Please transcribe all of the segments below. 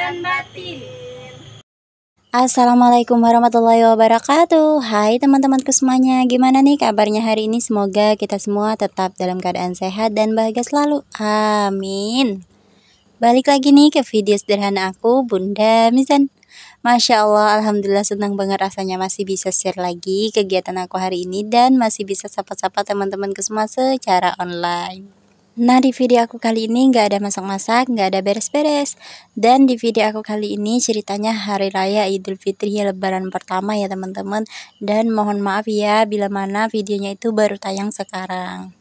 dan batin. Assalamualaikum warahmatullahi wabarakatuh. Hai teman-temanku semuanya, gimana nih kabarnya hari ini? Semoga kita semua tetap dalam keadaan sehat dan bahagia selalu, amin. Balik lagi nih ke video sederhana aku, Bunda Mizan. Masya Allah, Alhamdulillah senang banget rasanya masih bisa share lagi kegiatan aku hari ini dan masih bisa sapa-sapa teman-temanku semua secara online. Nah, di video aku kali ini nggak ada masak-masak, nggak ada beres-beres. Dan di video aku kali ini ceritanya Hari Raya Idul Fitri Lebaran pertama ya teman-teman. Dan mohon maaf ya bila mana videonya itu baru tayang sekarang.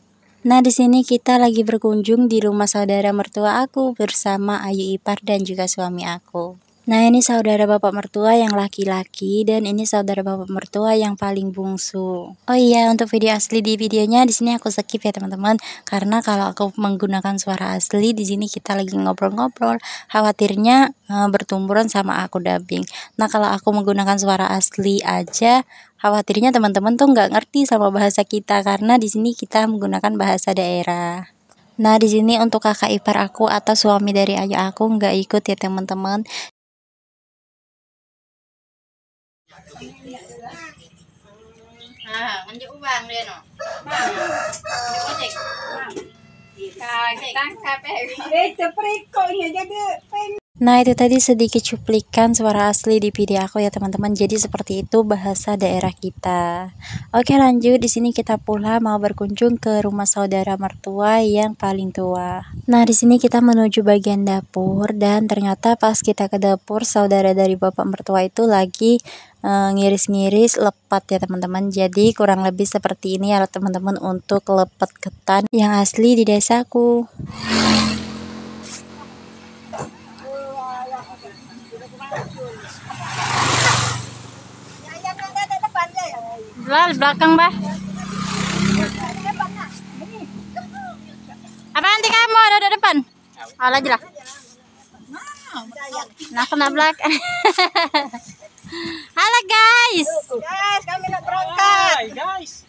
Nah, di sini kita lagi berkunjung di rumah saudara mertua aku bersama ayu ipar dan juga suami aku. Nah, ini saudara bapak mertua yang laki-laki dan ini saudara bapak mertua yang paling bungsu. Oh iya, untuk video asli di videonya di sini aku skip ya teman-teman, karena kalau aku menggunakan suara asli di sini kita lagi ngobrol-ngobrol, khawatirnya bertumburan sama aku dubbing. Nah, kalau aku menggunakan suara asli aja, khawatirnya teman-teman tuh nggak ngerti sama bahasa kita karena di sini kita menggunakan bahasa daerah. Nah, di sini untuk kakak ipar aku atau suami dari ayah aku nggak ikut ya teman-teman. Nganjuk uang dia no. Ojek. Nah, itu tadi sedikit cuplikan suara asli di video aku ya teman-teman. Jadi seperti itu bahasa daerah kita. Oke, lanjut. Di sini kita pula mau berkunjung ke rumah saudara mertua yang paling tua. Nah, di sini kita menuju bagian dapur dan ternyata pas kita ke dapur saudara dari bapak mertua itu lagi ngiris-ngiris lepat ya teman-teman. Jadi kurang lebih seperti ini ya teman-teman untuk lepet ketan yang asli di desaku. Belakang bah. Apa nanti kamu ada depan? Alah aja lah. Nah, kena belakang. Halo guys. Guys, kami nak berangkat. Guys.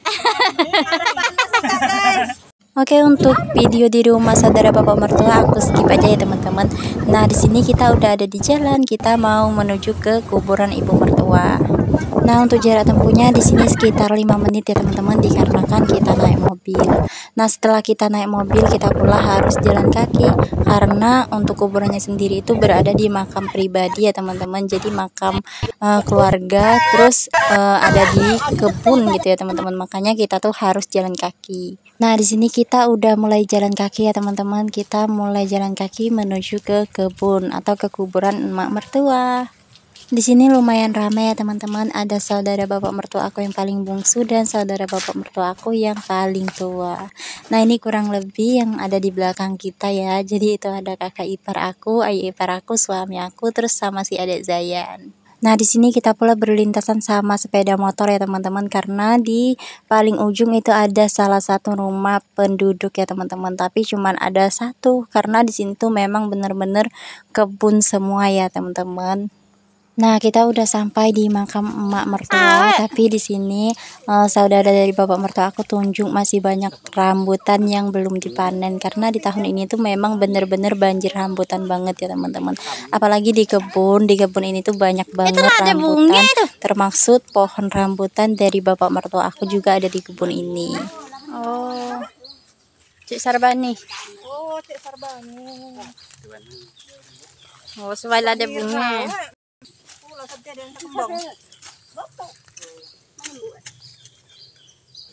Oke, untuk video di rumah saudara bapak mertua aku skip aja ya teman-teman. Nah, di sini kita udah ada di jalan, kita mau menuju ke kuburan ibu mertua. Nah, untuk jarak tempuhnya di sini sekitar 5 menit ya teman-teman, dikarenakan kita naik mobil. Nah, setelah kita naik mobil kita pula harus jalan kaki karena untuk kuburannya sendiri itu berada di makam pribadi ya teman-teman. Jadi makam keluarga terus ada di kebun gitu ya teman-teman. Makanya kita tuh harus jalan kaki. Nah, di sini kita udah mulai jalan kaki ya teman-teman. Kita mulai jalan kaki menuju ke kebun atau ke kuburan emak mertua. Di sini lumayan ramai ya teman-teman. Ada saudara bapak mertua aku yang paling bungsu dan saudara bapak mertua aku yang paling tua. Nah, ini kurang lebih yang ada di belakang kita ya. Jadi itu ada kakak ipar aku, ayu ipar aku, suami aku, terus sama si adik Zayan. Nah, di sini kita pula berlintasan sama sepeda motor ya teman-teman, karena di paling ujung itu ada salah satu rumah penduduk ya teman-teman, tapi cuman ada satu karena di sini tuh memang bener-bener kebun semua ya teman-teman. Nah, kita udah sampai di makam emak mertua, tapi di sini saudara dari bapak mertua aku tunjuk masih banyak rambutan yang belum dipanen karena di tahun ini tuh memang bener-bener banjir rambutan banget ya teman-teman. Apalagi di kebun ini tuh banyak banget rambutan, termaksud pohon rambutan dari bapak mertua aku juga ada di kebun ini. Oh, Cik Sarbani. Oh, Cik Sarbani. Oh, soal ada bunga.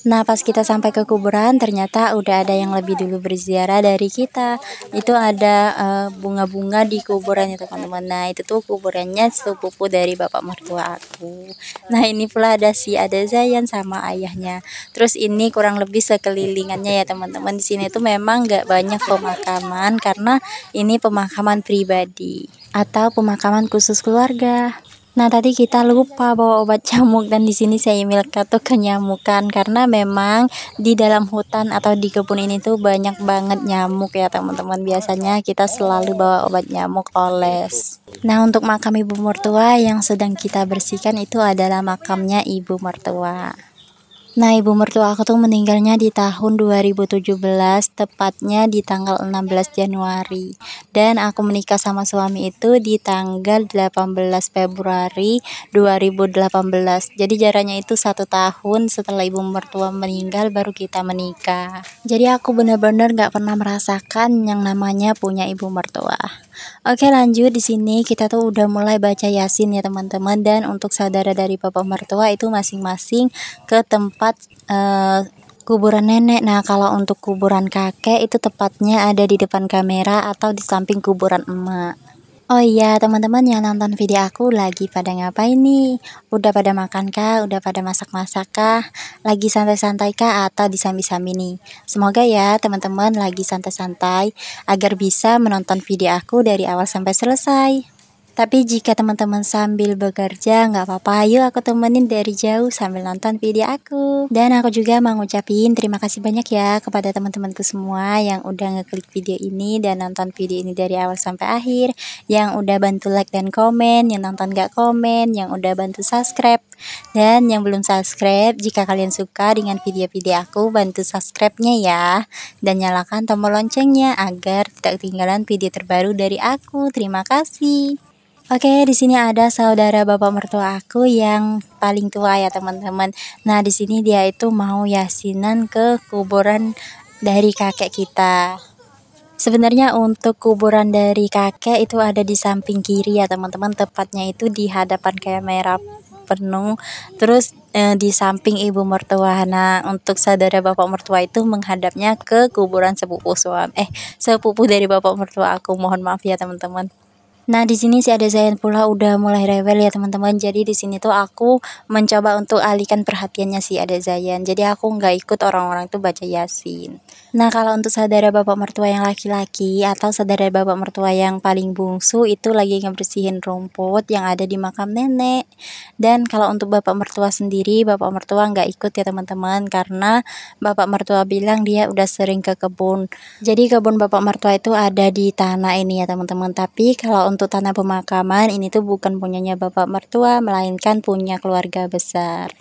Nah, pas kita sampai ke kuburan ternyata udah ada yang lebih dulu berziarah dari kita. Itu ada bunga-bunga di kuburan ya teman-teman. Nah, itu tuh kuburannya sepupu dari bapak mertua aku. Nah, ini pula ada Zayan sama ayahnya. Terus ini kurang lebih sekelilingannya ya teman-teman. Di sini tuh memang nggak banyak pemakaman karena ini pemakaman pribadi atau pemakaman khusus keluarga. Nah, tadi kita lupa bawa obat nyamuk dan di sini saya Milka tuh kenyamukan karena memang di dalam hutan atau di kebun ini tuh banyak banget nyamuk ya teman-teman. Biasanya kita selalu bawa obat nyamuk oles. Nah, untuk makam ibu mertua yang sedang kita bersihkan itu adalah makamnya ibu mertua. Nah, ibu mertua aku tuh meninggalnya di tahun 2017, tepatnya di tanggal 16 Januari. Dan aku menikah sama suami itu di tanggal 18 Februari 2018. Jadi jaraknya itu 1 tahun setelah ibu mertua meninggal baru kita menikah. Jadi aku benar-benar gak pernah merasakan yang namanya punya ibu mertua. Oke, lanjut. Di sini kita tuh udah mulai baca Yasin ya teman-teman, dan untuk saudara dari bapak mertua itu masing-masing ke tempat kuburan nenek. Nah, kalau untuk kuburan kakek itu tepatnya ada di depan kamera atau di samping kuburan emak. Oh iya, teman-teman yang nonton video aku lagi pada ngapain nih? Udah pada makan kah? Udah pada masak-masak kah? Lagi santai-santai kah? Atau disambi-sambi nih? Semoga ya teman-teman lagi santai-santai agar bisa menonton video aku dari awal sampai selesai. Tapi jika teman-teman sambil bekerja, nggak apa-apa, yuk aku temenin dari jauh sambil nonton video aku. Dan aku juga mau ngucapin terima kasih banyak ya kepada teman-temanku semua yang udah ngeklik video ini dan nonton video ini dari awal sampai akhir, yang udah bantu like dan komen, yang nonton nggak komen, yang udah bantu subscribe. Dan yang belum subscribe, jika kalian suka dengan video-video aku, bantu subscribe-nya ya. Dan nyalakan tombol loncengnya agar tidak ketinggalan video terbaru dari aku. Terima kasih. Oke, di sini ada saudara bapak mertua aku yang paling tua ya teman-teman. Nah, di sini dia itu mau yasinan ke kuburan dari kakek kita. Sebenarnya untuk kuburan dari kakek itu ada di samping kiri ya teman-teman, tepatnya itu di hadapan kamera penuh, terus di samping ibu mertua. Nah, untuk saudara bapak mertua itu menghadapnya ke kuburan sepupu dari bapak mertua aku. Mohon maaf ya teman-teman. Nah, di sini si Ade Zayan pula udah mulai rewel ya teman-teman. Jadi di sini tuh aku mencoba untuk alihkan perhatiannya si Ade Zayan. Jadi aku nggak ikut orang-orang tuh baca Yasin. Nah, kalau untuk saudara bapak mertua yang laki-laki atau saudara bapak mertua yang paling bungsu itu lagi ngebersihin rumput yang ada di makam nenek. Dan kalau untuk bapak mertua sendiri, bapak mertua nggak ikut ya teman-teman, karena bapak mertua bilang dia udah sering ke kebun. Jadi kebun bapak mertua itu ada di tanah ini ya teman-teman. Tapi kalau untuk tanah pemakaman ini tuh bukan punyanya bapak mertua, melainkan punya keluarga besar.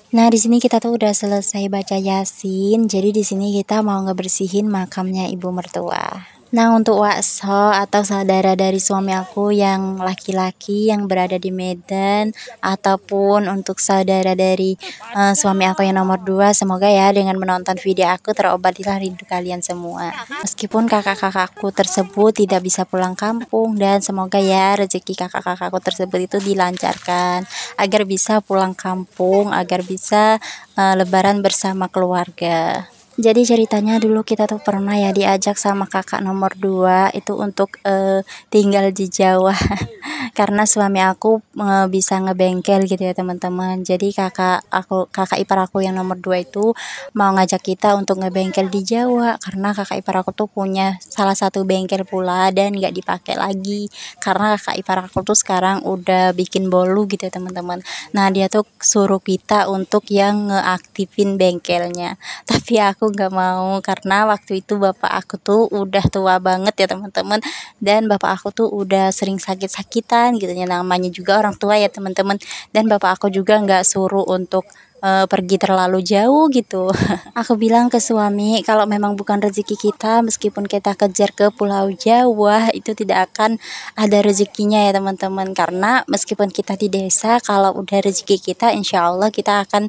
Nah, di sini kita tuh udah selesai baca Yasin. Jadi di sini kita mau ngebersihin makamnya ibu mertua. Nah, untuk wakso atau saudara dari suami aku yang laki-laki yang berada di Medan, ataupun untuk saudara dari suami aku yang nomor 2, semoga ya dengan menonton video aku terobatilah rindu kalian semua. Meskipun kakak-kakakku tersebut tidak bisa pulang kampung, dan semoga ya rezeki kakak-kakakku tersebut itu dilancarkan agar bisa pulang kampung, agar bisa lebaran bersama keluarga. Jadi ceritanya dulu kita tuh pernah ya diajak sama kakak nomor 2 itu untuk tinggal di Jawa. Karena suami aku bisa ngebengkel gitu ya teman-teman. Jadi kakak ipar aku yang nomor 2 itu mau ngajak kita untuk ngebengkel di Jawa, karena kakak ipar aku tuh punya salah satu bengkel pula dan nggak dipakai lagi karena kakak ipar aku tuh sekarang udah bikin bolu gitu ya teman-teman. Nah, dia tuh suruh kita untuk yang ngeaktifin bengkelnya, tapi aku nggak mau karena waktu itu bapak aku tuh udah tua banget ya teman-teman, dan bapak aku tuh udah sering sakit-sakitan gitu ya, namanya juga orang tua ya teman-teman. Dan bapak aku juga nggak suruh untuk pergi terlalu jauh gitu. Aku bilang ke suami kalau memang bukan rezeki kita, meskipun kita kejar ke Pulau Jawa itu tidak akan ada rezekinya ya teman-teman, karena meskipun kita di desa, kalau udah rezeki kita insya Allah kita akan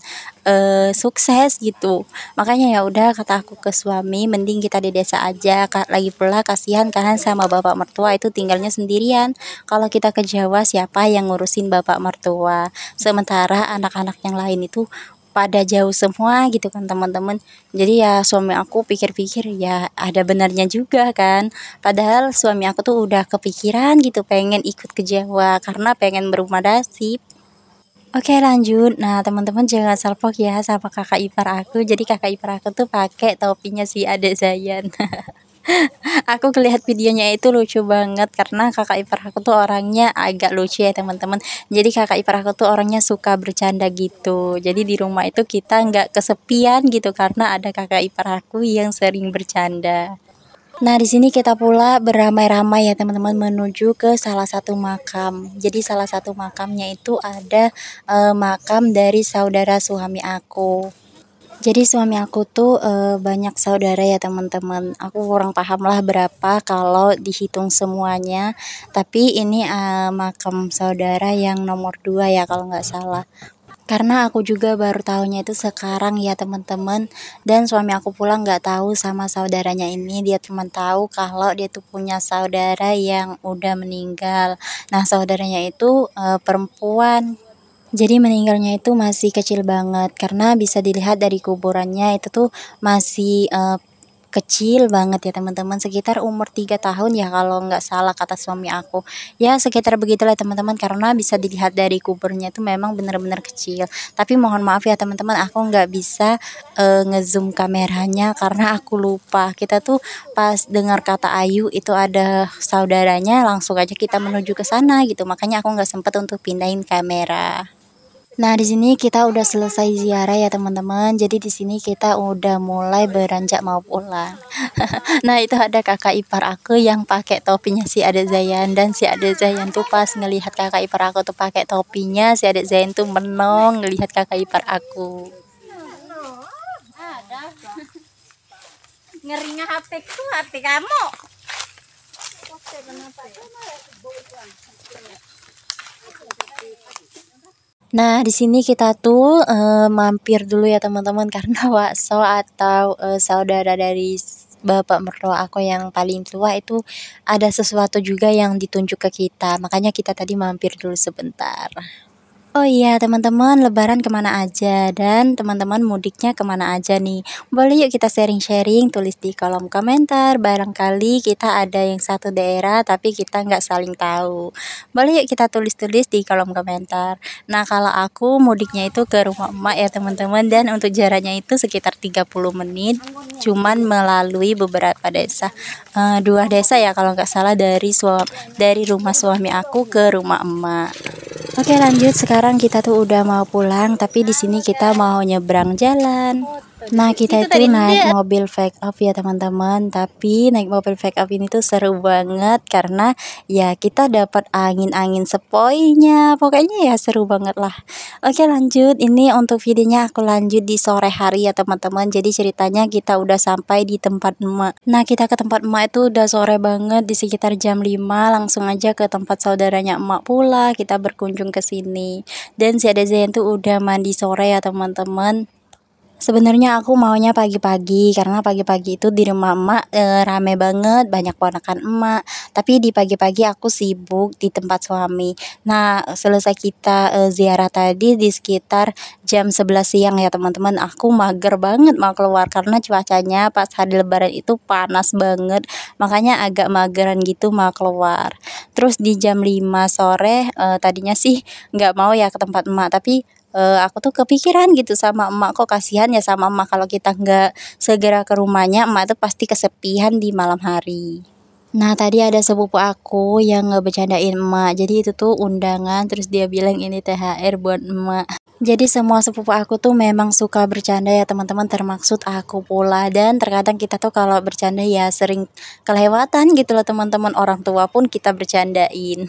sukses gitu. Makanya ya udah, kata aku ke suami, mending kita di desa aja. Lagi pula kasihan kan sama bapak mertua itu tinggalnya sendirian. Kalau kita ke Jawa, siapa yang ngurusin bapak mertua? Sementara anak-anak yang lain itu pada jauh semua gitu kan teman-teman. Jadi ya suami aku pikir-pikir ya ada benarnya juga kan. Padahal suami aku tuh udah kepikiran gitu pengen ikut ke Jawa karena pengen berumah nasib. Oke, lanjut. Nah, teman-teman jangan salpok ya sama kakak ipar aku. Jadi kakak ipar aku tuh pakai topinya si Ade Zayan. Aku ngelihat videonya itu lucu banget karena kakak ipar aku tuh orangnya agak lucu ya teman-teman. Jadi kakak ipar aku tuh orangnya suka bercanda gitu. Jadi di rumah itu kita nggak kesepian gitu karena ada kakak ipar aku yang sering bercanda. Nah, di sini kita pula beramai-ramai ya teman-teman menuju ke salah satu makam. Jadi salah satu makamnya itu ada makam dari saudara suami aku. Jadi suami aku tuh banyak saudara ya teman-teman. Aku kurang paham lah berapa kalau dihitung semuanya. Tapi ini makam saudara yang nomor 2 ya kalau nggak salah. Karena aku juga baru tahunya itu sekarang ya teman-teman. Dan suami aku pula nggak tahu sama saudaranya ini. Dia cuma tahu kalau dia tuh punya saudara yang udah meninggal. Nah saudaranya itu perempuan. Jadi meninggalnya itu masih kecil banget karena bisa dilihat dari kuburannya itu tuh masih kecil banget ya teman-teman, sekitar umur 3 tahun ya kalau nggak salah kata suami aku. Ya sekitar begitulah teman-teman karena bisa dilihat dari kuburnya itu memang benar-benar kecil. Tapi mohon maaf ya teman-teman, aku nggak bisa ngezoom kameranya karena aku lupa. Kita tuh pas dengar kata Ayu itu ada saudaranya langsung aja kita menuju ke sana gitu. Makanya aku nggak sempat untuk pindahin kamera. Nah, di sini kita udah selesai ziarah ya teman-teman. Jadi di sini kita udah mulai beranjak mau pulang. Nah, itu ada kakak ipar aku yang pakai topinya si Adek Zayan, dan si Adek Zayan tuh pas ngelihat kakak ipar aku tuh pakai topinya, si Adek Zayan tuh menong ngelihat kakak ipar aku. Ada. Ngerinya HP ku, HP kamu. Nah, di sini kita tuh mampir dulu ya teman-teman karena Wakso atau saudara dari bapak mertua aku yang paling tua itu ada sesuatu juga yang ditunjuk ke kita. Makanya kita tadi mampir dulu sebentar. Oh iya teman-teman, lebaran kemana aja dan teman-teman mudiknya kemana aja nih? Boleh yuk kita sharing-sharing, tulis di kolom komentar. Barangkali kita ada yang satu daerah tapi kita nggak saling tahu. Boleh yuk kita tulis-tulis di kolom komentar. Nah kalau aku mudiknya itu ke rumah emak ya teman-teman, dan untuk jaraknya itu sekitar 30 menit. Cuman melalui beberapa desa, 2 desa ya kalau nggak salah, dari rumah suami aku ke rumah emak. Oke lanjut, sekarang kita tuh udah mau pulang tapi di sini kita mau nyebrang jalan. Nah kita itu naik mobil fake up ya teman-teman, tapi naik mobil fake up ini tuh seru banget karena ya kita dapat angin-angin sepoi-nya, pokoknya ya seru banget lah. Oke lanjut, ini untuk videonya aku lanjut di sore hari ya teman-teman. Jadi ceritanya kita udah sampai di tempat emak. Nah kita ke tempat emak itu udah sore banget, di sekitar jam 5 langsung aja ke tempat saudaranya emak pula. Kita berkunjung ke sini dan si Ade Zain tuh udah mandi sore ya teman-teman. Sebenarnya aku maunya pagi-pagi karena pagi-pagi itu di rumah emak rame banget, banyak ponakan emak. Tapi di pagi-pagi aku sibuk di tempat suami. Nah, selesai kita ziarah tadi di sekitar jam 11 siang ya teman-teman. Aku mager banget mau keluar karena cuacanya pas hari lebaran itu panas banget. Makanya agak mageran gitu mau keluar. Terus di jam 5 sore tadinya sih nggak mau ya ke tempat emak, tapi aku tuh kepikiran gitu sama emak, kok kasihan ya sama emak kalau kita nggak segera ke rumahnya, emak tuh pasti kesepian di malam hari. Nah tadi ada sepupu aku yang ngebecandain emak, jadi itu tuh undangan, terus dia bilang ini THR buat emak. Jadi semua sepupu aku tuh memang suka bercanda ya teman-teman, termaksud aku pula. Dan terkadang kita tuh kalau bercanda ya sering kelewatan gitu loh teman-teman, orang tua pun kita bercandain.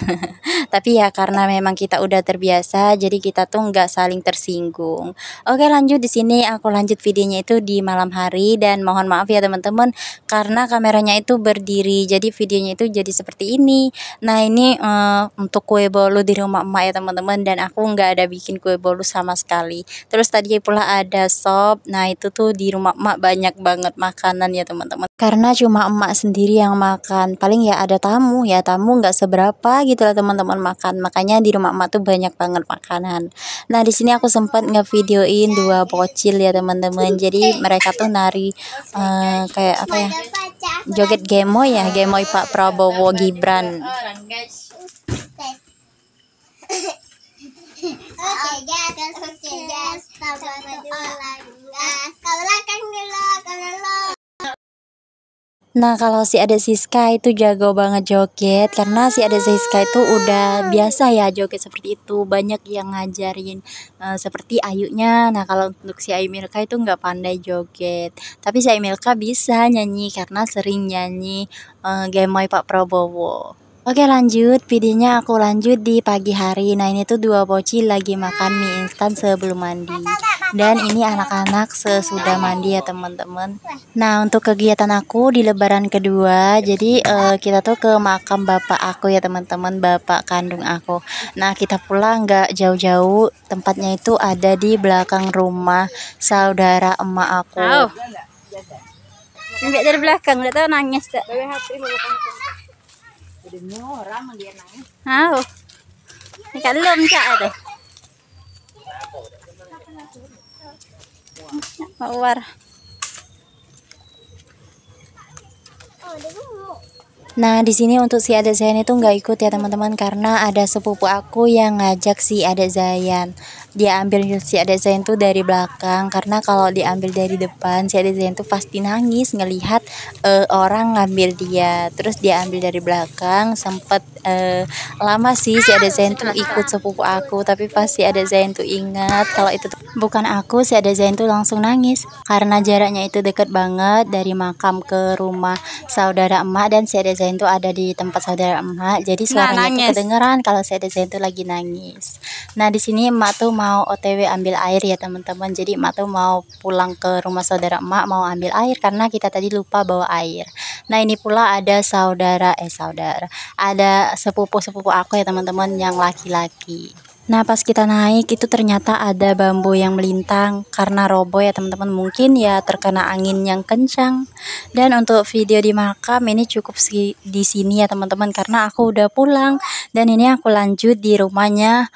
Tapi ya karena memang kita udah terbiasa, jadi kita tuh nggak saling tersinggung. Oke lanjut, di sini aku lanjut videonya itu di malam hari, dan mohon maaf ya teman-teman karena kameranya itu berdiri, jadi videonya itu jadi seperti ini. Nah ini untuk kue bolu di rumah emak ya teman-teman, dan aku nggak ada bikin kue bolu sama sekali. Terus tadi pula ada sop. Nah itu tuh di rumah emak banyak banget makanan ya teman-teman, karena cuma emak sendiri yang makan, paling ya ada tamu, ya tamu nggak seberapa gitu lah teman-teman makan, makanya di rumah emak tuh banyak banget makanan. Nah di sini aku sempat ngevideoin 2 bocil ya teman-teman, jadi mereka tuh nari kayak apa ya, joget gemoy ya, gemoy Pak Prabowo Gibran. Nah, kalau si adik Siska itu jago banget joget karena si adik Siska itu udah biasa ya joget seperti itu. Banyak yang ngajarin seperti Ayunya. Nah, kalau untuk si Ayu Milka itu nggak pandai joget. Tapi si Ayu Milka bisa nyanyi karena sering nyanyi Gemoy Pak Prabowo. Oke, lanjut videonya, aku lanjut di pagi hari. Nah, ini tuh dua bocil lagi makan mie instan sebelum mandi. Dan ini anak-anak sesudah mandi ya teman-teman. Nah, untuk kegiatan aku di lebaran kedua, jadi kita tuh ke makam bapak aku ya teman-teman, bapak kandung aku. Nah, kita pulang nggak jauh-jauh, tempatnya itu ada di belakang rumah saudara emak aku. Tahu. Ambil dari belakang, udah tahu nangis tak? Tahu. Ini kalem cak ada. Keluar. Nah, di sini untuk si adik Zayan itu nggak ikut ya teman-teman karena ada sepupu aku yang ngajak si adik Zayan. Dia ambil si adik Zayan tuh dari belakang karena kalau diambil dari depan si adik Zayan tuh pasti nangis ngelihat orang ngambil dia. Terus dia ambil dari belakang sempet lama sih si adik Zayan tuh ikut sepupu aku, tapi pas si adik Zayan tuh ingat kalau itu tuh bukan aku, si adik Zayan tuh langsung nangis karena jaraknya itu deket banget dari makam ke rumah saudara emak, dan si adik Zain tuh ada di tempat saudara emak, jadi suaranya tuh nangis. kedengeran kalau si adik Zain tuh lagi nangis. Nah, di sini emak tuh mau OTW ambil air ya teman-teman, jadi emak tuh mau pulang ke rumah saudara emak mau ambil air karena kita tadi lupa bawa air. Nah, ini pula ada ada sepupu-sepupu aku ya teman-teman yang laki-laki. Nah, pas kita naik itu ternyata ada bambu yang melintang karena roboh ya teman-teman, mungkin ya terkena angin yang kencang. Dan untuk video di makam ini cukup di sini ya teman-teman karena aku udah pulang, dan ini aku lanjut di rumahnya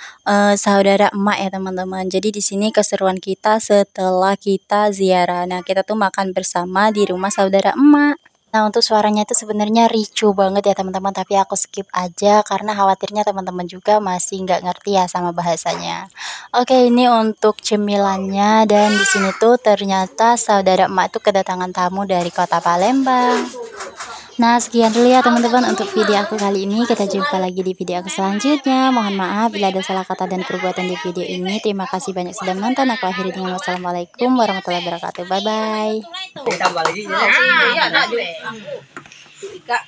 saudara emak ya teman-teman. Jadi di sini keseruan kita setelah kita ziarah. Nah, kita tuh makan bersama di rumah saudara emak. Nah, untuk suaranya itu sebenarnya ricu banget ya teman-teman, tapi aku skip aja karena khawatirnya teman-teman juga masih nggak ngerti ya sama bahasanya. Oke, ini untuk cemilannya, dan di sini tuh ternyata saudara emak tuh kedatangan tamu dari kota Palembang. Nah, sekian dulu ya teman-teman untuk video aku kali ini. Kita jumpa lagi di video aku selanjutnya. Mohon maaf bila ada salah kata dan perbuatan di video ini. Terima kasih banyak sudah menonton. Aku akhiri dengan wassalamualaikum warahmatullahi wabarakatuh. Bye bye.